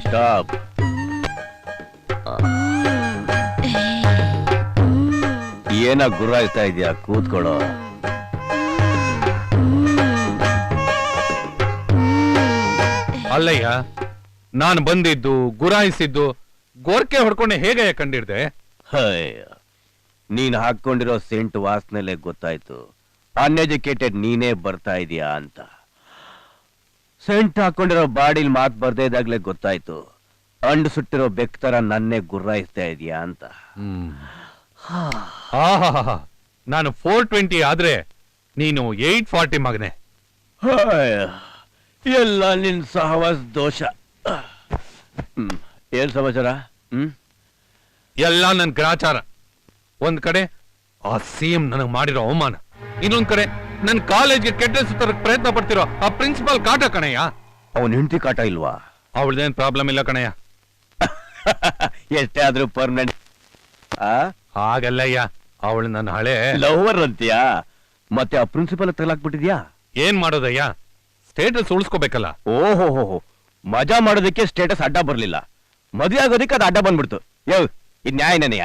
Stop. ಏನ ಗುರಾಯಿಸ್ತಾ ಇದೆಯಾ? ಕೂತ್ಕೊಳ್ಳೋ. ಅಲ್ಲಯ್ಯ, ನಾನು ಬಂದಿದ್ದು ಗುರಾಯಿಸಿದ್ದು ಗೋರ್ಕೆ ಹೊಡ್ಕೊಂಡೆ ಹೇಗೆ ಕಂಡಿಡ್ದೆ? ನೀನ್ ಹಾಕೊಂಡಿರೋ ಸೆಂಟ್ ವಾಸನೆಲೆ ಗೊತ್ತಾಯ್ತು ಅನ್ಎಜುಕೇಟೆಡ್ ನೀನೇ ಬರ್ತಾ ಇದೀಯಾ ಅಂತ. ಸೆಂಟ್ ಹಾಕೊಂಡಿರೋ ಬಾಡಿಲ್ ಮಾತ್ ಬರ್ದೇ ಇದಾಗ್ಲೇ ಗೊತ್ತಾಯ್ತು ಅಂಡು ಸುಟ್ಟಿರೋ ಬೆಕ್ತರ ನನ್ನೇ ಗುರ್ರಾಯಿಸ್ತಾ ಇದೀಯಾ ಅಂತ. ನಾನು 420 ಆದ್ರೆ ನೀನು 840 ಮಗನೆ. ಎಲ್ಲ ನಿನ್ ಸಹವಾಸ ದೋಷ. ಏನ್ ಸಮಾಚಾರ? ಎಲ್ಲ ನನ್ ಗ್ರಾಚಾರ. ಒಂದ್ ಕಡೆ ಆ ಸಿಎಂ ನನಗ್ ಮಾಡಿರೋ ಅವಮಾನ, ಇನ್ನೊಂದ್ ಕಡೆ ನನ್ ಕಾಲೇಜ್ಗೆ ಕೆಟ್ಟ ಸುತ್ತರಕ್ ಪ್ರಯತ್ನ ಪಡ್ತಿರೋ ಆ ಪ್ರಿನ್ಸಿಪಾಲ್ ಕಾಟ ಕಣಯ್ಯ. ಅವನ್ ಹೆಂಡತಿ ಕಾಟ ಇಲ್ವಾ? ಅವಳದೇನ್ ಪ್ರಾಬ್ಲಮ್ ಇಲ್ಲ ಕಣಯ್ಯ. ಎಷ್ಟೇ ಆದ್ರೂ ಪರ್ಮನೆಂಟ್. ಹಾಗಲ್ಲಯ್ಯ, ಅವಳು ನನ್ನ ಹಳೆ ಲವರ್ ಅಂತೀಯಾ? ಮತ್ತೆ ಆ ಪ್ರಿನ್ಸಿಪಲ್ ತಗಲಾಕ್ಬಿಟ್ಟಿದ್ಯಾ? ಏನ್ ಮಾಡೋದಯ್ಯ, ಸ್ಟೇಟಸ್ ಉಳಿಸ್ಕೋಬೇಕಲ್ಲ. ಓಹೋ, ಮಜಾ ಮಾಡೋದಕ್ಕೆ ಸ್ಟೇಟಸ್ ಅಡ್ಡ ಬರ್ಲಿಲ್ಲ, ಮದುವೆ ಆಗೋದಕ್ಕೆ ಅದು ಅಡ್ಡ ಬಂದ್ಬಿಡ್ತು. ಇದ್ ನ್ಯಾಯನೇನೆಯ?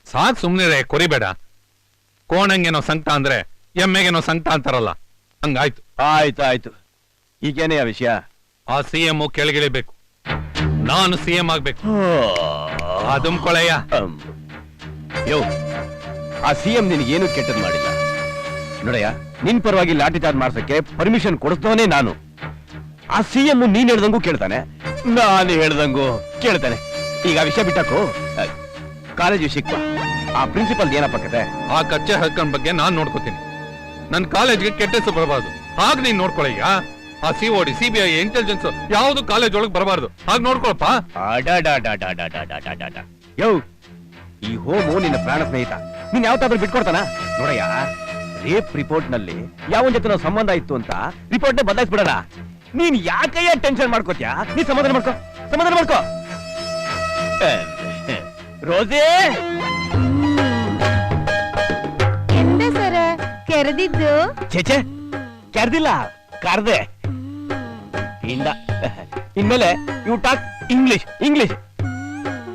ಸಾಕ್ ಸುಮ್ನಿರೆ, ಕೊರಿಬೇಡ. ಕೋಣಂಗೇನೋ ಸಂಕಟ ಅಂದ್ರೆ ಎಮ್ಮೆಗೇನೋ ಸಂಕಟ ಅಂತಾರಲ್ಲ, ಹಂಗಾಯ್ತು. ಆಯ್ತು. ಈಗೇನೆಯ ವಿಷಯ? ಆ ಸಿಎಂ ಕೆಳಗಿಳಿಬೇಕು, ನಾನು ಸಿಎಂ ಆಗ್ಬೇಕು. ಅದುಮ್ಕೊಳಯ್ಯ. ಆ ಸಿಎಂ ನಿನಗೇನು ಕೆಟ್ಟದ್ ಮಾಡಿಲ್ಲ ನೋಡಯ್ಯ. ನಿನ್ ಪರವಾಗಿ ಲಾಠಿ ಚಾರ್ಜ್ ಮಾಡ್ಸಕ್ಕೆ ಪರ್ಮಿಷನ್ ಕೊಡಿಸ್ತವನೇ ನಾನು. ಆ ಸಿಎಂ ನೀನ್ ಹೇಳ್ದಂಗೂ ಕೇಳ್ತಾನೆ, ನಾನು ಹೇಳ್ದಂಗೂ ಕೇಳ್ತಾನೆ. ಈಗ ಆ ವಿಷಯ ಬಿಟ್ಟಾಕು, ಕಾಲೇಜ್ ವಿಷಯಕ್ಕೆ ಆ ಪ್ರಿನ್ಸಿಪಲ್ ಏನಪ್ಪ ಕತೆ? ಆ ಕಚ್ಚೆ ಹಕ್ಕನ್ ಬಗ್ಗೆ ನಾನ್ ನೋಡ್ಕೋತೀನಿ. ನನ್ ಕಾಲೇಜ್ಗೆ ಕೆಟ್ಟ ಹೆಸರು ಬರಬಾರ್ದು, ಹಾಗ ನೀನ್ ನೋಡ್ಕೊಳಯ್ಯ. ಆ ಸಿಒಡಿ, ಸಿಬಿಐ, ಇಂಟೆಲಿಜೆನ್ಸ್ ಯಾವ್ದು ಕಾಲೇಜ್ ಒಳಗ್ ಬರಬಾರ್ದು, ಹಾಗ ನೋಡ್ಕೊಳಪ್ಪ. ಈ ಹೋಮು ನಿನ್ನ ಪ್ರಾಣ ಸ್ನೇಹಿತ, ನೀನ್ ಯಾವತ್ತಾದ್ರೂ ಬಿಟ್ಕೊಡ್ತಾನ? ನೋಡಯ್ಯ, ರೇಪ್ ರಿಪೋರ್ಟ್ ನಲ್ಲಿ ಯಾವನ್ ಜೊತೆ ನಾವು ಸಂಬಂಧ ಇತ್ತು ಅಂತ ರಿಪೋರ್ಟ್ ನೇ ಬದಲಾಯಿಸ್ಬಿಡೋಣ. ನೀನ್ ಯಾಕಯ್ಯ ಟೆನ್ಷನ್ ಮಾಡ್ಕೋತ್ಯಾ? ನೀನ್ ಸಮಾಧಾನ ಮಾಡ್ಕೋ. ರೋಸೇ, ಎಂದ ಸರ ಕೆರೆದಿದ್ದು? ಚೇಚೆ, ಕರ್ದಿಲ್ಲ, ಕರ್ದೆ. ಇನ್ಮೇಲೆ you talk English.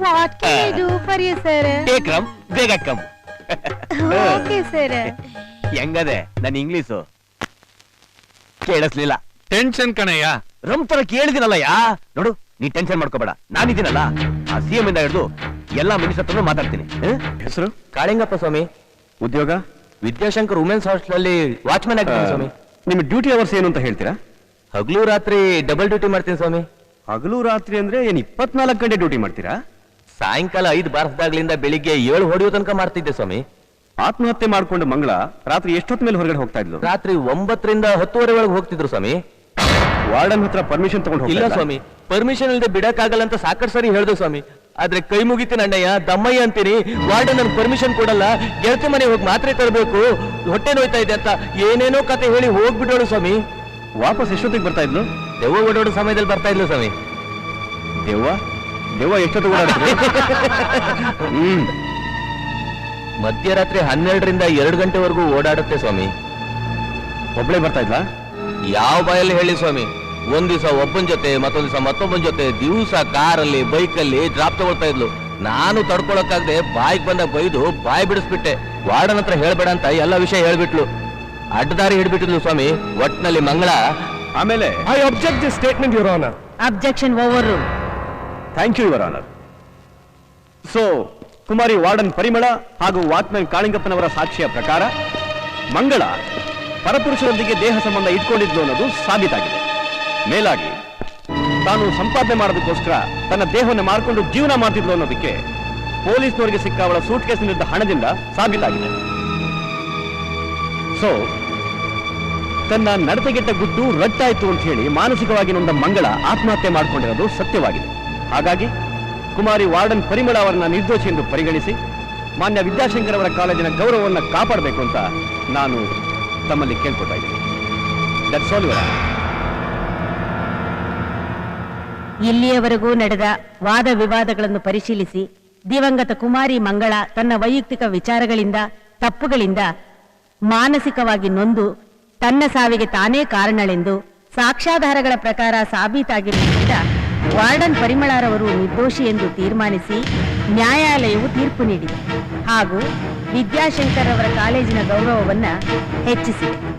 What can I do for you sir? Take rum, ಬೇಗ ಕಮ್. Okay sir. ಹೆಂಗದೆ ನನ್ನ ಇಂಗ್ಲಿಷು? ಕೇಳಿಸ್ಲಿಲ್ಲ. ಟೆನ್ಷನ್ ಕಣಯ್ಯ. ರಮ್ ತರ ಕೇಳಿದಿನಲ್ಲಯ್ಯ. ನೋಡು, ನೀ ಟೆನ್ಷನ್ ಮಾಡ್ಕೋಬೇಡ, ನಾನಿದ್ದೀನಲ್ಲ. ಆ ಸಿಎಂ ಇಂದ ಹಿಡಿದು ಎಲ್ಲಾ ಮಿನಿಸ್ಟರ್ ಹತ್ರ ಮಾತಾಡ್ತೀನಿ. ಹೆಸರು ಕಾಳಿಂಗಪ್ಪ ಸ್ವಾಮಿ. ಉದ್ಯೋಗ ವಿದ್ಯಾಶಂಕರ್ ವುಮೆನ್ಸ್ ಹಾಸ್ಟೆಲ್ ಅಲ್ಲಿ ವಾಚ್ಮನ್ ಆಗಿದ್ದೀನಿ ಸ್ವಾಮಿ. ನಿಮ್ಮ ಡ್ಯೂಟಿ ಅವರ್ಸ್ ಏನು ಅಂತ ಹೇಳ್ತೀರಾ? ಹಗಲು ರಾತ್ರಿ ಡಬಲ್ ಡ್ಯೂಟಿ ಮಾಡ್ತೀನಿ ಸ್ವಾಮಿ. ಹಗಲು ರಾತ್ರಿ ಅಂದ್ರೆ ಏನ್ 24 ಗಂಟೆ ಡ್ಯೂಟಿ ಮಾಡ್ತೀರಾ? ಸಾಯಂಕಾಲ 5 ಬಾರಿಸಿದಾಗ್ಲಿಂದ ಬೆಳಿಗ್ಗೆ 7 ಹೊಡೆಯೋ ತನಕ ಮಾಡ್ತಿದ್ದೆ ಸ್ವಾಮಿ. ಆತ್ಮಹತ್ಯೆ ಮಾಡ್ಕೊಂಡು ಮಂಗಳ ರಾತ್ರಿ ಎಷ್ಟೊತ್ತ ಮೇಲೆ ಹೊರಗಡೆ ಹೋಗ್ತಾ ಇದ್ಲು? ರಾತ್ರಿ 9 ರಿಂದ 10 ಒಳಗೆ ಹೋಗ್ತಿದ್ರು ಸ್ವಾಮಿ. ವಾರ್ಡನ್ ಹತ್ರ ಪರ್ಮಿಷನ್ ತಗೊಂಡು? ಇಲ್ಲ ಸ್ವಾಮಿ, ಪರ್ಮಿಷನ್ ಇಲ್ಲದೆ ಬಿಡಕ್ಕಾಗಲ್ಲ ಅಂತ ಸಾಕಷ್ಟು ಸರಿ ಹೇಳ್ದು ಸ್ವಾಮಿ. ಆದ್ರೆ ಕೈ ಮುಗಿತೀನಿ ಅಣ್ಣಯ್ಯ, ದಮ್ಮಯ್ಯ ಅಂತೀನಿ. ವಾರ್ಡನ್ ನನ್ ಪರ್ಮಿಷನ್ ಕೊಡಲ್ಲ. ಗೆಳತಿ ಮನೆ ಹೋಗಿ ಮಾತ್ರೆ ತರಬೇಕು, ಹೊಟ್ಟೆ ನೋಯ್ತಾ ಇದೆ ಅಂತ ಏನೇನೋ ಕತೆ ಹೇಳಿ ಹೋಗ್ಬಿಡೋಳು ಸ್ವಾಮಿ. ವಾಪಸ್ ಎಷ್ಟೊತ್ತಿಗೆ ಬರ್ತಾ ಇದ್ಲು? ದೆವ್ವ ಓಡಾಡೋ ಸಮಯದಲ್ಲಿ ಬರ್ತಾ ಇದ್ಲು ಸ್ವಾಮಿ. ದೆವ್ವ ಎಷ್ಟೊತ್ತಿಗೆ ಓಡಾಡಿದ್ರು? ಮಧ್ಯರಾತ್ರಿ 12 ರಿಂದ 2 ಗಂಟೆವರೆಗೂ ಓಡಾಡುತ್ತೆ ಸ್ವಾಮಿ. ಒಬ್ಳೆ ಬರ್ತಾ ಇದ್ಲಾ? ಯಾವ ಬಾಯಲ್ಲಿ ಹೇಳಿ ಸ್ವಾಮಿ. ಒಂದ್ ದಿವಸ ಒಬ್ಬನ ಜೊತೆ, ಮತ್ತೊಂದ್ ದಿವಸ ಮತ್ತೊಬ್ಬನ ಜೊತೆ, ದಿವಸ ಕಾರಲ್ಲಿ ಬೈಕಲ್ಲಿ ಡ್ರಾಪ್ ತಗೊಳ್ತಾ ಇದ್ಲು. ನಾನು ತಡ್ಕೊಳಕ್ಕಾಗದೆ ಬಾಯಿಗೆ ಬಂದ ಬೈದು ಬಾಯಿ ಬಿಡಿಸ್ಬಿಟ್ಟೆ. ವಾರ್ಡನ್ ಹತ್ರ ಹೇಳ್ಬೇಡ ಅಂತ ಎಲ್ಲ ವಿಷಯ ಹೇಳ್ಬಿಟ್ಲು. ಅಡ್ಡದಾರಿ ಹಿಡ್ಬಿಟ್ಟಿದ್ಲು ಸ್ವಾಮಿ. ಒಟ್ನಲ್ಲಿ ಮಂಗಳ. ಆಮೇಲೆ I object the statement your honour. Objection over. Thank you your honour. So ಕುಮಾರಿ ವಾರ್ಡನ್ ಪರಿಮಳ ಹಾಗೂ ವಾಚ್ಮನ್ ಕಾಳಿಂಗಪ್ಪನವರ ಸಾಕ್ಷಿಯ ಪ್ರಕಾರ ಮಂಗಳ ಪರಪುರುಷರೊಂದಿಗೆ ದೇಹ ಸಂಬಂಧ ಇಟ್ಕೊಂಡಿದ್ಲು ಅನ್ನೋದು ಸಾಬೀತಾಗಿದೆ. ಮೇಲಾಗಿ ತಾನು ಸಂಪಾದನೆ ಮಾಡೋದಕ್ಕೋಸ್ಕರ ತನ್ನ ದೇಹವನ್ನು ಮಾರ್ಕೊಂಡು ಜೀವನ ಮಾಡ್ತಿದ್ಲು ಅನ್ನೋದಕ್ಕೆ ಪೊಲೀಸ್ನವರಿಗೆ ಸಿಕ್ಕ ಅವಳ ಸೂಟ್ ಕೇಸಿನಿದ್ದ ಹಣದಿಂದ ಸಾಬೀತಾಗಿದೆ. ಸೊ ತನ್ನ ನಡತೆಗೆಟ್ಟ ಗುಟ್ಟು ರಟ್ಟಾಯ್ತು ಅಂತ ಹೇಳಿ ಮಾನಸಿಕವಾಗಿ ನೊಂದ ಮಂಗಳ ಆತ್ಮಹತ್ಯೆ ಮಾಡಿಕೊಂಡಿರೋದು ಸತ್ಯವಾಗಿದೆ. ಹಾಗಾಗಿ ಕುಮಾರಿ ವಾರ್ಡನ್ ಪರಿಮಳ ಅವರನ್ನ ನಿರ್ದೋಷಿ ಎಂದು ಪರಿಗಣಿಸಿ ಮಾನ್ಯ ವಿದ್ಯಾಶಂಕರ್ ಅವರ ಕಾಲೇಜಿನ ಗೌರವವನ್ನು ಕಾಪಾಡಬೇಕು ಅಂತ ನಾನು ತಮ್ಮಲ್ಲಿ ಕೇಳ್ಕೊತಾ ಇದ್ದೀನಿ. That's all your honour. ಇಲ್ಲಿಯವರೆಗೂ ನಡೆದ ವಾದ ವಿವಾದಗಳನ್ನು ಪರಿಶೀಲಿಸಿ ದಿವಂಗತ ಕುಮಾರಿ ಮಂಗಳ ತನ್ನ ವೈಯಕ್ತಿಕ ವಿಚಾರಗಳಿಂದ, ತಪ್ಪುಗಳಿಂದ ಮಾನಸಿಕವಾಗಿ ನೊಂದು ತನ್ನ ಸಾವಿಗೆ ತಾನೇ ಕಾರಣಳೆಂದು ಸಾಕ್ಷ್ಯಾಧಾರಗಳ ಪ್ರಕಾರ ಸಾಬೀತಾಗಿರುವುದರಿಂದ ವಾರ್ಡನ್ ಪರಿಮಳರವರು ನಿರ್ದೋಷಿ ಎಂದು ತೀರ್ಮಾನಿಸಿ ನ್ಯಾಯಾಲಯವು ತೀರ್ಪು ನೀಡಿದೆ ಹಾಗೂ ವಿದ್ಯಾಶಂಕರ್ ಅವರ ಕಾಲೇಜಿನ ಗೌರವವನ್ನ ಹೆಚ್ಚಿಸಿದೆ.